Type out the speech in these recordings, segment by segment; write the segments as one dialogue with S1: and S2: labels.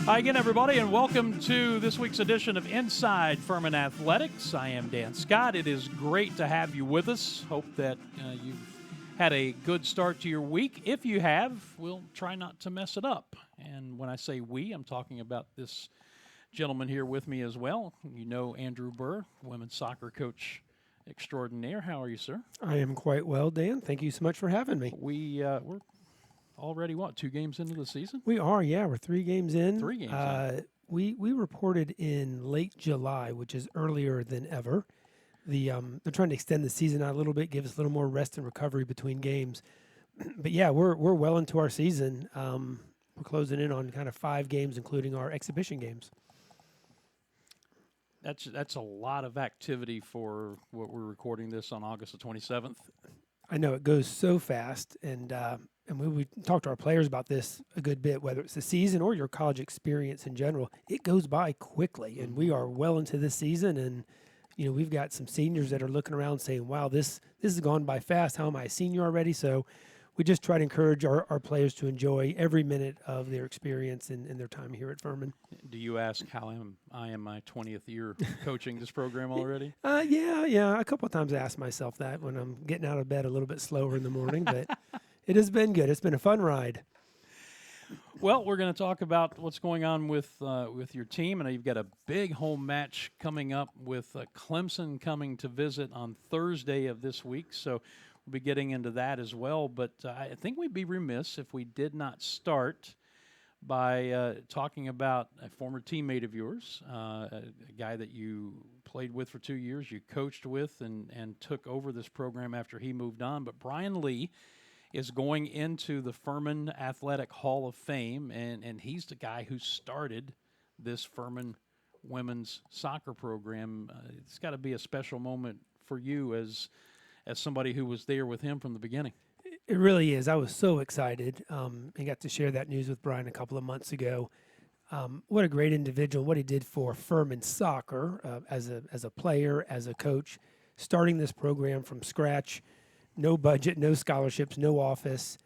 S1: Hi again, everybody, and welcome to this week's edition of Inside Furman Athletics. I am Dan Scott. It is great to have you with us. Hope that you've had a good start to your week. If you have, we'll try not to mess it up. And when I say we, I'm talking about this gentleman here with me as well. You know Andrew Burr, women's soccer coach extraordinaire. How are you, sir?
S2: I am quite well, Dan. Thank you so much for having me.
S1: We're already, 2 games into the season?
S2: We are, yeah. We're 3 games in.
S1: 3 games in.
S2: We reported in late July, which is earlier than ever. They're trying to extend the season out a little bit, give us a little more rest and recovery between games. But yeah, we're well into our season. We're closing in on kind of 5 games, including our exhibition games.
S1: That's a lot of activity for what we're recording this on August the 27th.
S2: I know it goes so fast, and we talked to our players about this a good bit, whether it's the season or your college experience in general. It goes by quickly, and we are well into this season, and you know we've got some seniors that are looking around saying, wow, this has gone by fast. How am I a senior already? So we just try to encourage our players to enjoy every minute of their experience in their time here at Furman.
S1: Do you ask how I am my 20th year coaching this program already?
S2: Yeah. A couple of times I ask myself that when I'm getting out of bed a little bit slower in the morning, but it has been good. It's been a fun ride.
S1: Well, we're going to talk about what's going on with your team. And you've got a big home match coming up with Clemson coming to visit on Thursday of this week. So we'll be getting into that as well. But I think we'd be remiss if we did not start by talking about a former teammate of yours, a guy that you played with for 2 years, you coached with, and took over this program after he moved on. But Brian Lee is going into the Furman Athletic Hall of Fame, and he's the guy who started this Furman women's soccer program. It's got to be a special moment for you as somebody who was there with him from the beginning.
S2: It really is. I was so excited. I got to share that news with Brian a couple of months ago. What a great individual, what he did for Furman soccer as a player, as a coach, starting this program from scratch, no budget, no scholarships, no office,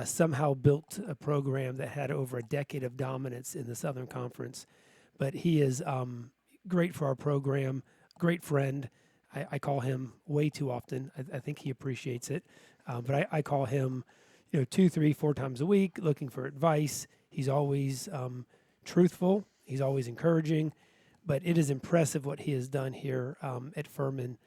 S2: somehow built a program that had over a decade of dominance in the Southern Conference. But he is great for our program, great friend. I call him way too often. I think he appreciates it. But I call him, 2, 3, 4 times a week, looking for advice. He's always truthful. He's always encouraging. But it is impressive what he has done here at Furman,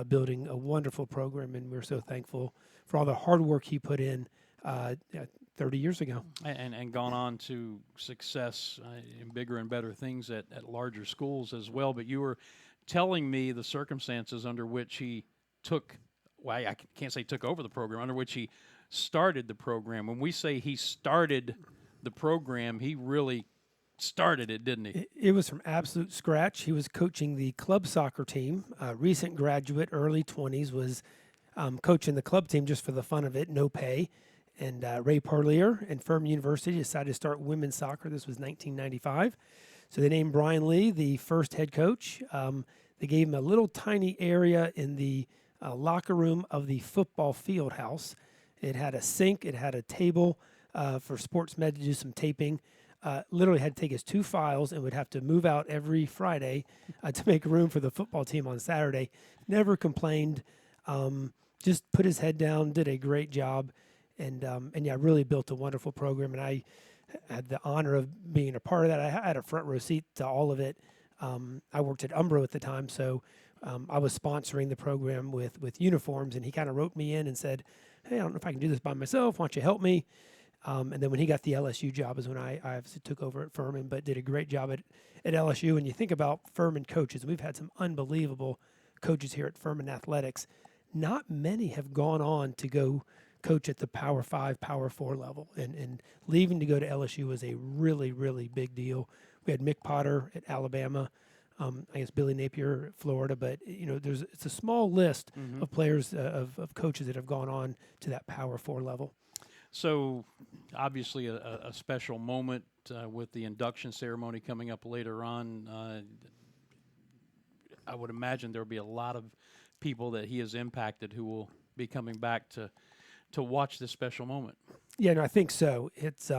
S2: building a wonderful program. And we're so thankful for all the hard work he put in 30 years ago.
S1: And gone on to success in bigger and better things at larger schools as well. But you were telling me the circumstances under which he took – well, I can't say took over the program, under which he started the program. When we say he started the program, he really started it, didn't he?
S2: It was from absolute scratch. He was coaching the club soccer team. Recent graduate, early 20s, was coaching the club team just for the fun of it, no pay. And Ray Parlier and Furman University decided to start women's soccer. This was 1995. So they named Brian Lee the first head coach. They gave him a little tiny area in the locker room of the football field house. It had a sink. It had a table for sports med to do some taping. Literally had to take his 2 files and would have to move out every Friday to make room for the football team on Saturday. Never complained. Just put his head down, did a great job, and really built a wonderful program. And I had the honor of being a part of that. I had a front row seat to all of it. I worked at Umbro at the time, so I was sponsoring the program with uniforms, and he kind of wrote me in and said, hey, I don't know if I can do this by myself. Why don't you help me? And then when he got the LSU job is when I obviously took over at Furman, but did a great job at LSU. And you think about Furman coaches, we've had some unbelievable coaches here at Furman Athletics. Not many have gone on to go coach at the Power 5, Power 4 level. And leaving to go to LSU was a really, really big deal. We had Mick Potter at Alabama. I guess Billy Napier at Florida, but it's a small list of players of coaches that have gone on to that Power 4 level.
S1: So, obviously, a special moment with the induction ceremony coming up later on. I would imagine there will be a lot of people that he has impacted who will be coming back to watch this special moment.
S2: Yeah, no, I think so. It's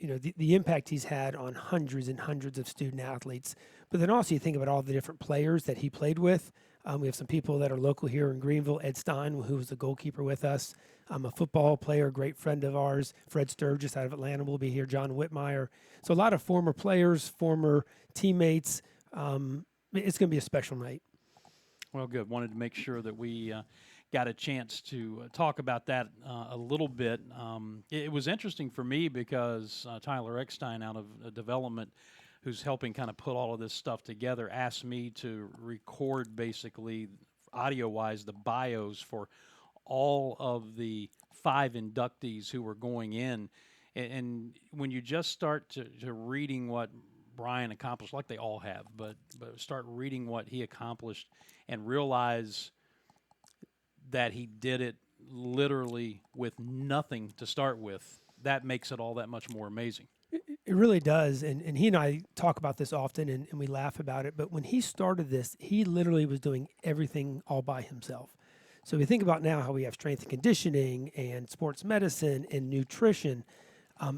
S2: the impact he's had on hundreds and hundreds of student athletes. But then also you think about all the different players that he played with. We have some people that are local here in Greenville. Ed Stein, who was the goalkeeper with us, a football player, great friend of ours. Fred Sturgis out of Atlanta will be here. John Whitmire. So a lot of former players, former teammates. It's going to be a special night.
S1: Well, good. Wanted to make sure that we got a chance to talk about that a little bit. It was interesting for me because Tyler Eckstein out of development, who's helping kind of put all of this stuff together, asked me to record basically audio-wise the bios for all of the 5 inductees who were going in. And when you just start to reading what Brian accomplished, like they all have, but start reading what he accomplished and realize that he did it literally with nothing to start with, that makes it all that much more amazing.
S2: It really does. And he and I talk about this often and we laugh about it. But when he started this, he literally was doing everything all by himself. So we think about now how we have strength and conditioning and sports medicine and nutrition.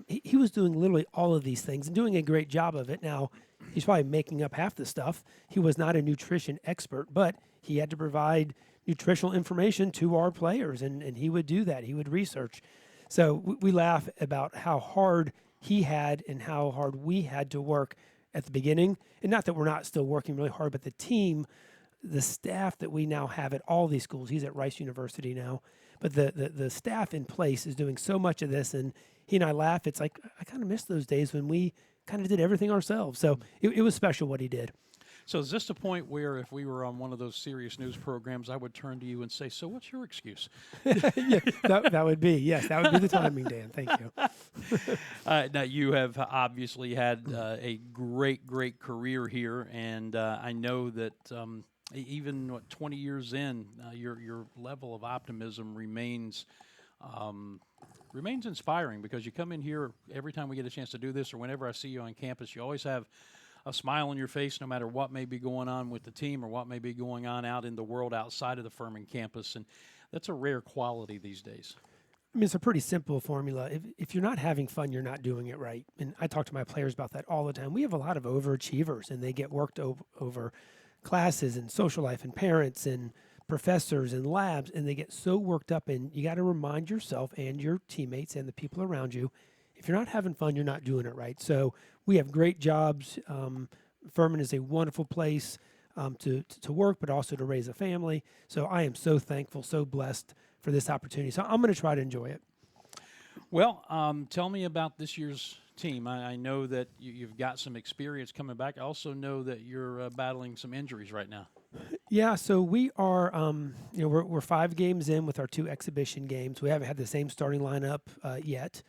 S2: He was doing literally all of these things and doing a great job of it. Now, he's probably making up half the stuff. He was not a nutrition expert, but he had to provide nutritional information to our players, and he would do that. He would research. So we laugh about how hard he had and how hard we had to work at the beginning. And not that we're not still working really hard, but the team, the staff that we now have at all these schools, he's at Rice University now, but the staff in place is doing so much of this. And he and I laugh. It's like, I kind of miss those days when we kind of did everything ourselves. So it was special what he did.
S1: So is this the point where if we were on one of those serious news programs, I would turn to you and say, so what's your excuse?
S2: Yeah, that would be, yes, that would be the timing, Dan. Thank you.
S1: Now, you have obviously had a great career here, and I know that even 20 years in, your level of optimism remains inspiring, because you come in here every time we get a chance to do this, or whenever I see you on campus, you always have a smile on your face no matter what may be going on with the team or what may be going on out in the world outside of the Furman campus, and that's a rare quality these days.
S2: I mean, it's a pretty simple formula. If you're not having fun, you're not doing it right. And I talk to my players about that all the time. We have a lot of overachievers, and they get worked over classes and social life and parents and professors and labs, and they get so worked up. And you got to remind yourself and your teammates and the people around you, if you're not having fun, you're not doing it right. So we have great jobs. Furman is a wonderful place to work, but also to raise a family. So I am so thankful, so blessed for this opportunity. So I'm going to try to enjoy it.
S1: Well, tell me about this year's team. I know that you've got some experience coming back. I also know that you're battling some injuries right now.
S2: Yeah, so we are, we're 5 games in with our 2 exhibition games. We haven't had the same starting lineup yet.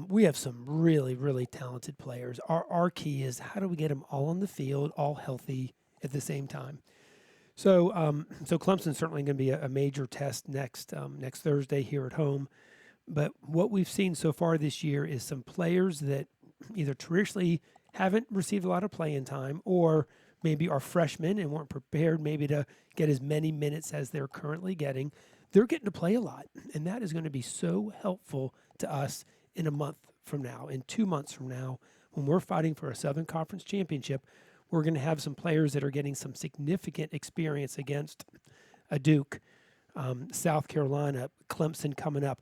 S2: We have some really, really talented players. Our key is how do we get them all on the field, all healthy at the same time. So Clemson's certainly going to be a major test next Thursday here at home. But what we've seen so far this year is some players that either traditionally haven't received a lot of playing time, or maybe are freshmen and weren't prepared maybe to get as many minutes as they're currently getting. They're getting to play a lot, and that is going to be so helpful to us in a month from now, in 2 months from now, when we're fighting for a Southern Conference championship. We're going to have some players that are getting some significant experience against a Duke, South Carolina, Clemson coming up.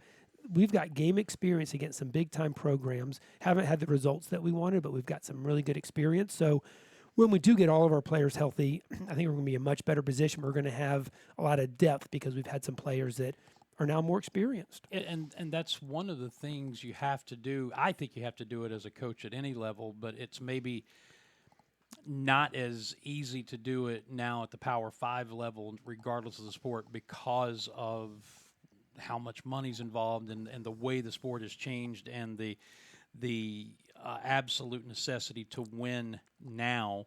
S2: We've got game experience against some big-time programs. Haven't had the results that we wanted, but we've got some really good experience. So when we do get all of our players healthy, I think we're going to be in a much better position. We're going to have a lot of depth because we've had some players that are now more experienced.
S1: And that's one of the things you have to do. I think you have to do it as a coach at any level, but it's maybe not as easy to do it now at the Power 5 level, regardless of the sport, because of how much money's involved and the way the sport has changed, and the absolute necessity to win now.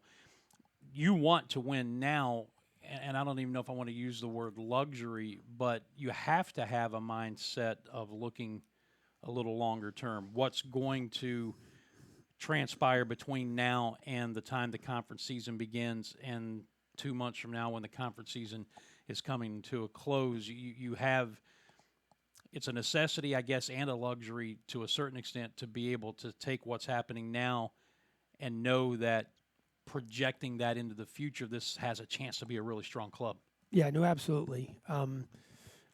S1: You want to win now, and I don't even know if I want to use the word luxury, but you have to have a mindset of looking a little longer term. What's going to transpire between now and the time the conference season begins, and 2 months from now when the conference season is coming to a close? You have it's a necessity, I guess, and a luxury to a certain extent to be able to take what's happening now and know that projecting that into the future, this has a chance to be a really strong club.
S2: Yeah, no, absolutely.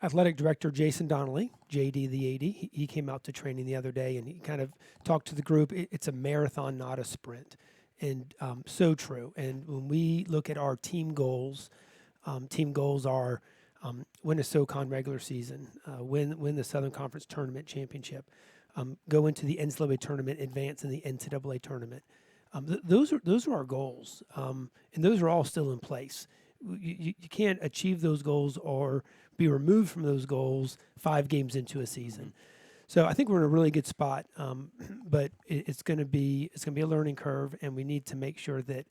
S2: Athletic director Jason Donnelly, JD the AD, he came out to training the other day and he kind of talked to the group. It's a marathon, not a sprint. And so true. And when we look at our team goals are win a SoCon regular season, win the Southern Conference Tournament Championship, go into the NCAA tournament, advance in the NCAA tournament. Those are our goals, and those are all still in place. You can't achieve those goals or be removed from those goals 5 games into a season. So I think we're in a really good spot, but it's going to be a learning curve, and we need to make sure that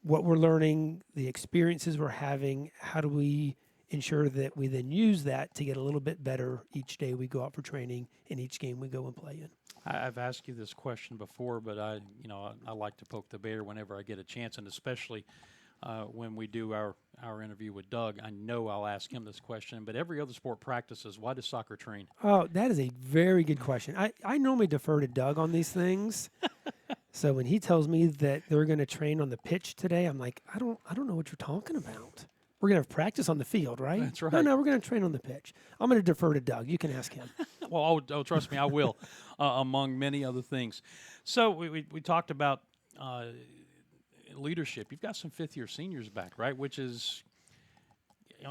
S2: what we're learning, the experiences we're having, how do we ensure that we then use that to get a little bit better each day we go out for training and each game we go and play in.
S1: I've asked you this question before, but I like to poke the bear whenever I get a chance, and especially when we do our interview with Doug. I know I'll ask him this question, but every other sport practices. Why does soccer train?
S2: Oh, that is a very good question. I normally defer to Doug on these things. So when he tells me that they're going to train on the pitch today, I'm like, I don't know what you're talking about. We're going to have practice on the field, right?
S1: That's right.
S2: No, we're going to train on the pitch. I'm going to defer to Doug. You can ask him.
S1: Well, trust me, I will, among many other things. So we talked about leadership. You've got some fifth-year seniors back, right? Which is,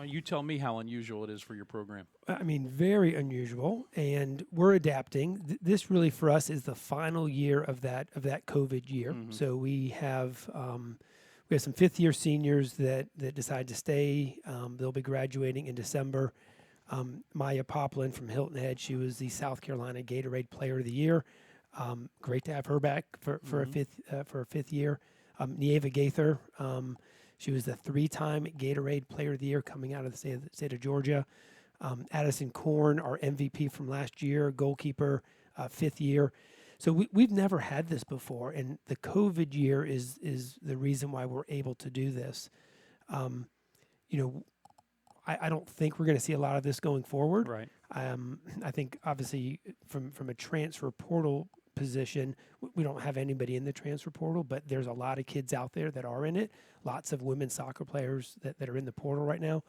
S1: you tell me how unusual it is for your program.
S2: I mean, very unusual, and we're adapting. This really, for us, is the final year of that COVID year.
S1: Mm-hmm.
S2: So we have some fifth-year seniors that decide to stay. They'll be graduating in December. Maya Poplin from Hilton Head, she was the South Carolina Gatorade Player of the Year. Great to have her back for a fifth year. Nieva Gaither, she was the 3-time Gatorade Player of the Year coming out of the state of Georgia. Addison Korn, our MVP from last year, goalkeeper, 5th year. So we've never had this before, and the COVID year is the reason why we're able to do this. I don't think we're going to see a lot of this going forward.
S1: Right.
S2: I think obviously from a transfer portal position, we don't have anybody in the transfer portal, but there's a lot of kids out there that are in it. Lots of women's soccer players that are in the portal right now.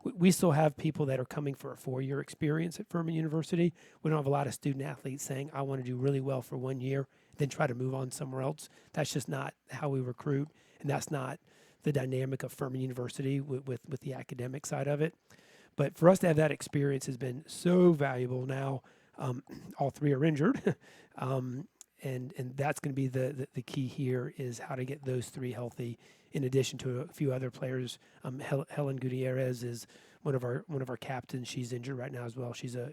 S2: We still have people that are coming for a 4-year experience at Furman University. We don't have a lot of student athletes saying, I want to do really well for 1 year, then try to move on somewhere else. That's just not how we recruit, and that's not the dynamic of Furman University with the academic side of it. But for us to have that experience has been so valuable. Now all 3 are injured, and that's going to be the key here is how to get those 3 healthy. In addition to a few other players, Helen Gutierrez is one of our captains. She's injured right now as well. She's a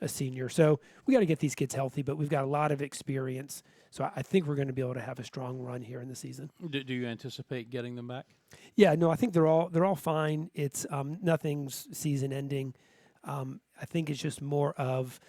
S2: senior. So we got to get these kids healthy, but we've got a lot of experience. So I think we're going to be able to have a strong run here in the season. Do
S1: you anticipate getting them back?
S2: Yeah, no, I think they're all fine. It's nothing's season ending. I think it's just more of,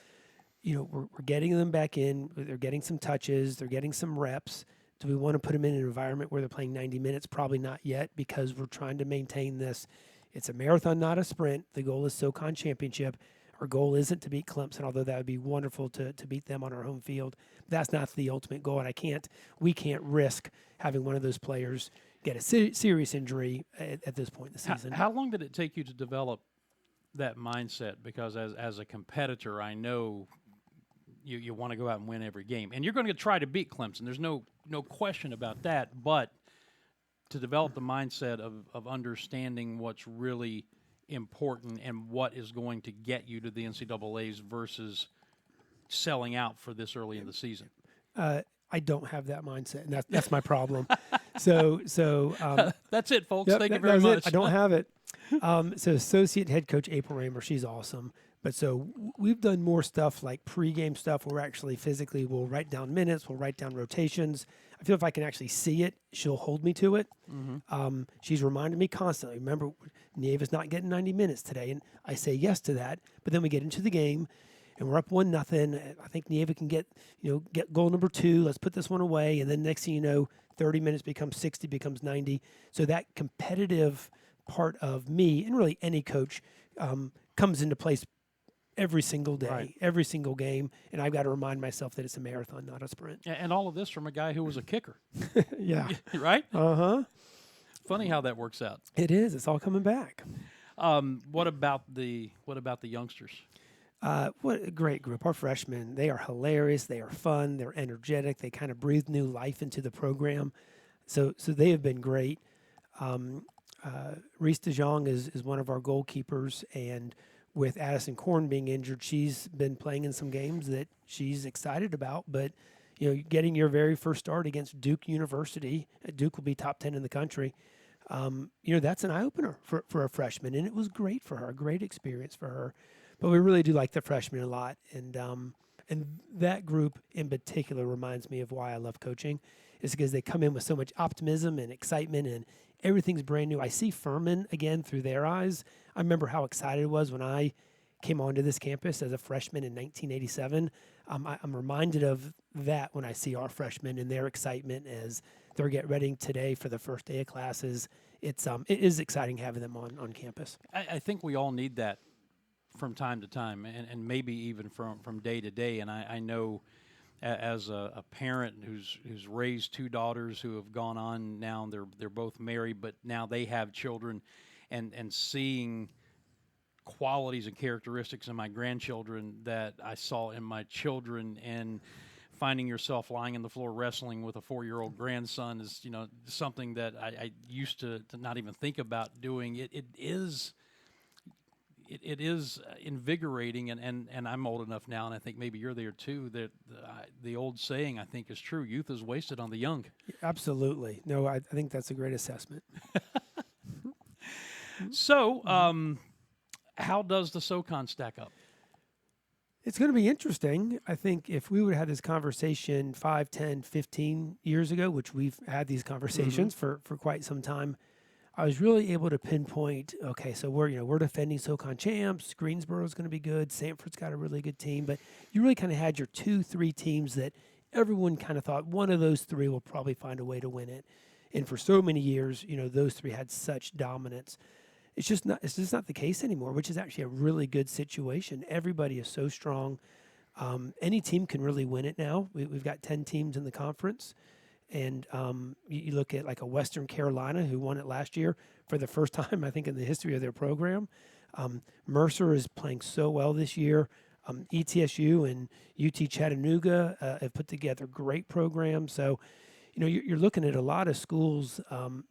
S2: we're getting them back in. They're getting some touches. They're getting some reps. Do we want to put them in an environment where they're playing 90 minutes? Probably not yet, because we're trying to maintain this. It's a marathon, not a sprint. The goal is SoCon championship. Our goal isn't to beat Clemson, although that would be wonderful to beat them on our home field. That's not the ultimate goal, and we can't risk having one of those players get a serious injury at this point in the season.
S1: How long did it take you to develop that mindset? Because as a competitor, I know you want to go out and win every game, and you're going to try to beat Clemson. There's no question about that. But to develop the mindset of understanding what's really important and what is going to get you to the NCAAs versus selling out for this early in the season.
S2: I don't have that mindset, and that's my problem. So
S1: that's it, folks.
S2: Yep,
S1: Thank you very much.
S2: I don't have it. So associate head coach April Raymer, she's awesome. But so we've done more stuff like pregame stuff where we'll write down minutes, we'll write down rotations. I feel if I can actually see it, she'll hold me to it. Mm-hmm. She's reminded me constantly. Remember, Nieva's not getting 90 minutes today, and I say yes to that. But then we get into the game, and we're up 1-0. I think Nieva can get goal number 2. Let's put this one away, and then next thing you know, 30 minutes becomes 60, becomes 90. So that competitive part of me, and really any coach, comes into place every single day,
S1: Right.
S2: every single game, and I've got to remind myself that it's a marathon, not a sprint.
S1: And all of this from a guy who was a kicker,
S2: Yeah.
S1: right?
S2: Uh-huh.
S1: Funny how that works out.
S2: It is. It's all coming back.
S1: What about the youngsters?
S2: What a great group. Our freshmen, they are hilarious. They are fun. They're energetic. They kind of breathe new life into the program. So they have been great. Reese DeJong is one of our goalkeepers, and with Addison Korn being injured, she's been playing in some games that she's excited about. But getting your very first start against Duke University, Duke will be top 10 in the country. That's an eye opener for a freshman, and it was great for her, a great experience for her. But we really do like the freshmen a lot, and that group in particular reminds me of why I love coaching, is because they come in with so much optimism and excitement, and everything's brand new. I see Furman again through their eyes. I remember how excited I was when I came onto this campus as a freshman in 1987. I'm reminded of that when I see our freshmen and their excitement as they're getting ready today for the first day of classes. It is exciting having them on campus.
S1: I think we all need that from time to time, and maybe even from day to day. And I know as a parent who's raised two daughters who have gone on now, they're both married, but now they have children, and seeing qualities and characteristics in my grandchildren that I saw in my children, and finding yourself lying on the floor wrestling with a 4-year-old grandson is something that I used to not even think about doing. It is invigorating, and I'm old enough now, and I think maybe you're there too, that the old saying I think is true: youth is wasted on the young.
S2: Absolutely. No, I think that's a great assessment.
S1: So, how does the SoCon stack up?
S2: It's going to be interesting. I think if we would have had this conversation 5, 10, 15 years ago, which we've had these conversations for quite some time, I was really able to pinpoint, okay, so we're defending SoCon champs. Greensboro's going to be good. Sanford's got a really good team. But you really kind of had your 2, 3 teams that everyone kind of thought one of those 3 will probably find a way to win it. And for so many years, those 3 had such dominance. It's just not the case anymore, which is actually a really good situation. Everybody is so strong. Any team can really win it now. We've got 10 teams in the conference. And you look at like a Western Carolina who won it last year for the first time, I think, in the history of their program. Mercer is playing so well this year. ETSU and UT Chattanooga have put together great programs. So, you're looking at a lot of schools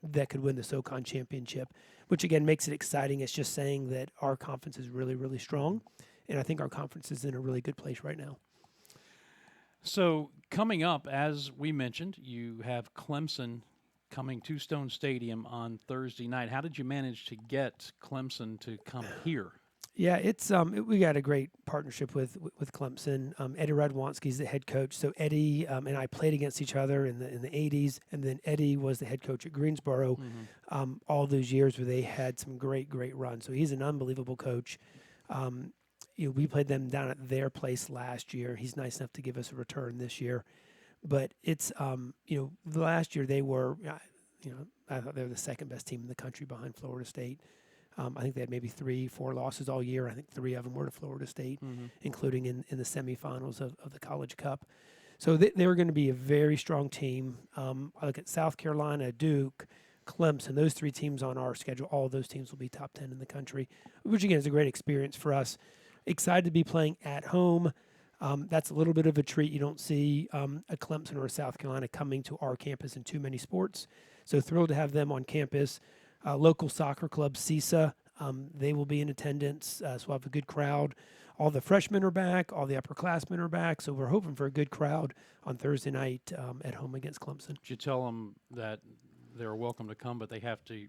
S2: that could win the SoCon championship, which again makes it exciting. It's just saying that our conference is really, really strong. And I think our conference is in a really good place right now.
S1: So coming up, as we mentioned, you have Clemson coming to Stone Stadium on Thursday night. How did you manage to get Clemson to come here?
S2: Yeah, we got a great partnership with Clemson. Eddie Radwanski's the head coach. So Eddie and I played against each other in the 80s, and then Eddie was the head coach at Greensboro all those years where they had some great runs. So he's an unbelievable coach. We played them down at their place last year. He's nice enough to give us a return this year. But it's, last year they were, I thought they were the second best team in the country behind Florida State. I think they had maybe 3-4 losses all year. I think 3 of them were to Florida State, including in the semifinals of the College Cup. So they were going to be a very strong team. I look at South Carolina, Duke, Clemson, those 3 teams on our schedule. All of those teams will be top 10 in the country, which again is a great experience for us. Excited to be playing at home. That's a little bit of a treat. You don't see a Clemson or a South Carolina coming to our campus in too many sports. So thrilled to have them on campus. Local soccer club, CISA, they will be in attendance. So we'll have a good crowd. All the freshmen are back. All the upperclassmen are back. So we're hoping for a good crowd on Thursday night at home against Clemson.
S1: Did you tell them that they're welcome to come, but they have to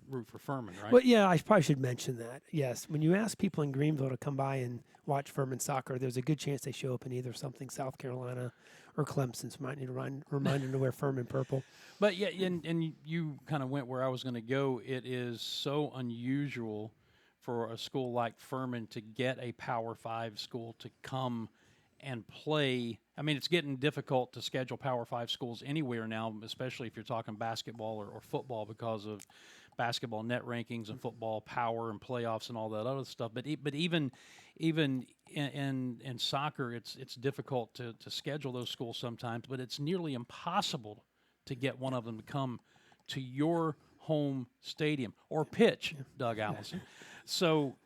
S1: root for Furman, right?
S2: Well, yeah, I probably should mention that. Yes, when you ask people in Greenville to come by and watch Furman soccer, there's a good chance they show up in either something South Carolina or Clemson. So might need to remind them to wear Furman purple.
S1: But yeah, and you kind of went where I was going to go. It is so unusual for a school like Furman to get a Power 5 school to come and play. I mean, it's getting difficult to schedule Power 5 schools anywhere now, especially if you're talking basketball or football, because of basketball net rankings and football power and playoffs and all that other stuff. But even in soccer, it's difficult to schedule those schools sometimes. But it's nearly impossible to get one of them to come to your home stadium or pitch, Doug Allison. So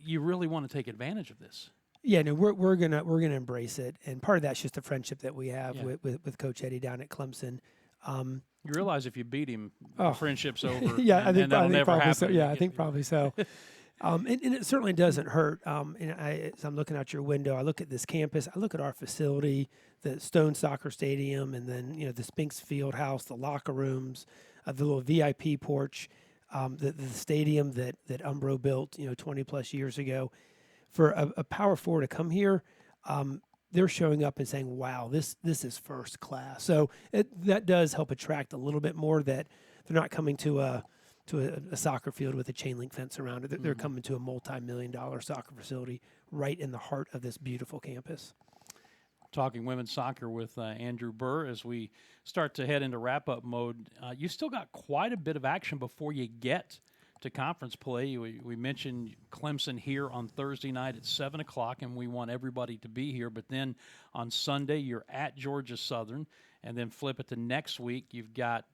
S1: you really want to take advantage of this.
S2: Yeah, no, we're gonna embrace it, and part of that's just the friendship that we have with Coach Eddie down at Clemson.
S1: You realize if you beat him,
S2: Oh.
S1: friendship's over.
S2: Yeah, I think
S1: that'll never
S2: probably
S1: happen.
S2: so. Yeah, I think probably so. And it certainly doesn't hurt. And as I'm looking out your window, I look at this campus, I look at our facility, the Stone Soccer Stadium, and then the Spinks Field House, the locker rooms, the little VIP porch, the stadium that Umbro built 20 plus years ago. For a power forward to come here, they're showing up and saying, "Wow, this is first class." So that does help attract a little bit more, that they're not coming to a soccer field with a chain link fence around it. They're coming to a multi-million-dollar soccer facility right in the heart of this beautiful campus.
S1: Talking women's soccer with Andrew Burr as we start to head into wrap-up mode. You still got quite a bit of action before you get to conference play. We mentioned Clemson here on Thursday night at 7 o'clock, and we want everybody to be here. But then on Sunday, you're at Georgia Southern, and then flip it to next week. You've got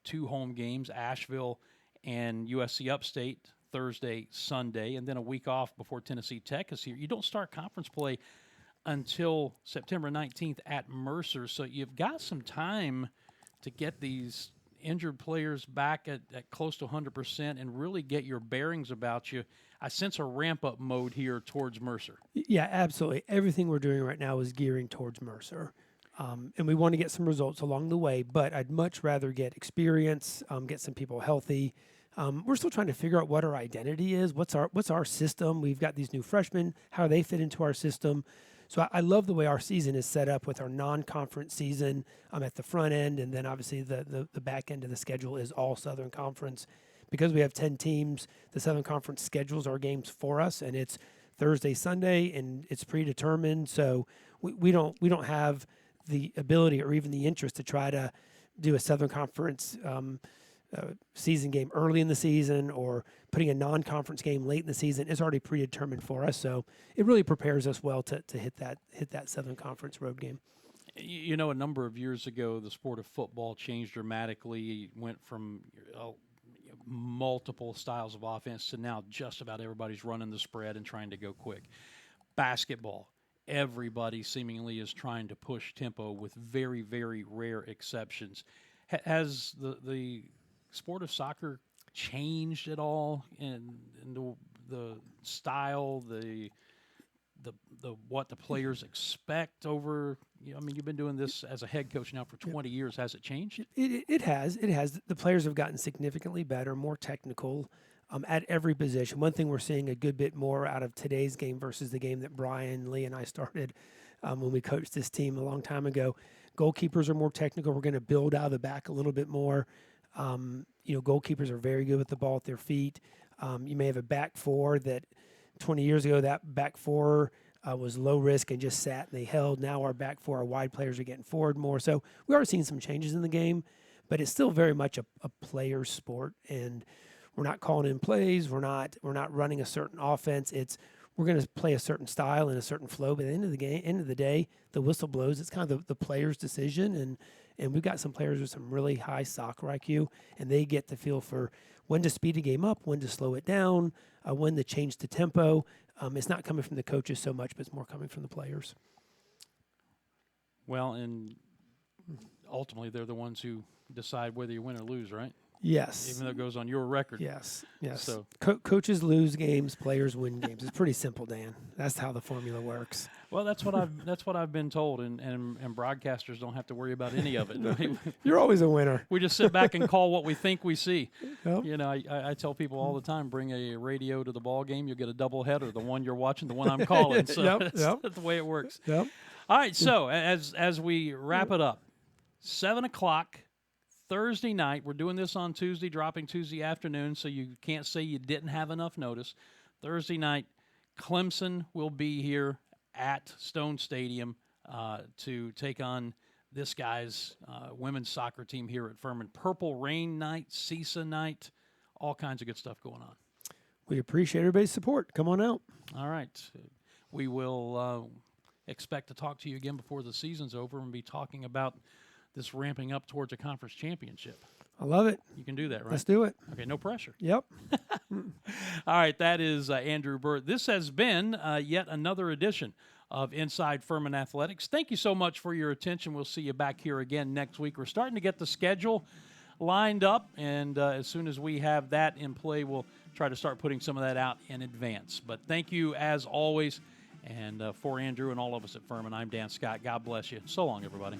S1: 2 home games, Asheville and USC Upstate, Thursday, Sunday, and then a week off before Tennessee Tech is here. You don't start conference play until September 19th at Mercer, so you've got some time to get these injured players back at close to 100% and really get your bearings about you. I sense a ramp-up mode here towards Mercer.
S2: Yeah, absolutely. Everything we're doing right now is gearing towards Mercer. And we want to get some results along the way, but I'd much rather get experience, get some people healthy. We're still trying to figure out what our identity is. What's our system? We've got these new freshmen, how they fit into our system. So I love the way our season is set up with our non-conference season at the front end, and then obviously the back end of the schedule is all Southern Conference. Because we have 10 teams, the Southern Conference schedules our games for us, and it's Thursday, Sunday, and it's predetermined. So we don't have the ability or even the interest to try to do a Southern Conference season game early in the season or putting a non-conference game late in the season. Is already predetermined for us, so it really prepares us well to hit that Southern Conference road game.
S1: A number of years ago, the sport of football changed dramatically. It went from multiple styles of offense to now just about everybody's running the spread and trying to go quick. Basketball, everybody seemingly is trying to push tempo with very, very rare exceptions. Has the sport of soccer changed at all in the style, the what the players expect over? You've been doing this as a head coach now for 20 years. Has it changed?
S2: It has. The players have gotten significantly better, more technical at every position. One thing we're seeing a good bit more out of today's game versus the game that Brian, Lee, and I started when we coached this team a long time ago. Goalkeepers are more technical. We're going to build out of the back a little bit more. Goalkeepers are very good with the ball at their feet. You may have a back four that 20 years ago, that back four was low risk and just sat and they held. Now our back four, our wide players are getting forward more. So we are seeing some changes in the game, but it's still very much a player's sport. And we're not calling in plays. We're not running a certain offense. We're going to play a certain style and a certain flow. But at the end of the day, the whistle blows. It's kind of the player's decision. And we've got some players with some really high soccer IQ, and they get the feel for when to speed a game up, when to slow it down, when to change the tempo. It's not coming from the coaches so much, but it's more coming from the players.
S1: Well, and ultimately they're the ones who decide whether you win or lose, right?
S2: Yes.
S1: Even though it goes on your record.
S2: Yes.
S1: So
S2: Coaches lose games, players win games. It's pretty simple, Dan. That's how the formula works.
S1: Well, that's what I've been told, and broadcasters don't have to worry about any of it.
S2: You're always a winner.
S1: We just sit back and call what we think we see.
S2: Yep.
S1: I tell people all the time, bring a radio to the ball game. You'll get a double header, the one you're watching, the one I'm calling. So that's the way it works.
S2: Yep.
S1: All right, so as we wrap it up, 7 o'clock Thursday night. We're doing this on Tuesday, dropping Tuesday afternoon, so you can't say you didn't have enough notice. Thursday night, Clemson will be here at Stone Stadium to take on this guy's women's soccer team here at Furman. Purple Rain night, CISA night, all kinds of good stuff going on.
S2: We appreciate everybody's support. Come on out.
S1: All right. We will expect to talk to you again before the season's over and be talking about this ramping up towards a conference championship.
S2: I love it.
S1: You can do that, right?
S2: Let's do it.
S1: Okay, no pressure.
S2: Yep.
S1: All right, that is Andrew Burr. This has been yet another edition of Inside Furman Athletics. Thank you so much for your attention. We'll see you back here again next week. We're starting to get the schedule lined up, and as soon as we have that in play, we'll try to start putting some of that out in advance. But thank you, as always, and for Andrew and all of us at Furman, I'm Dan Scott. God bless you. So long, everybody.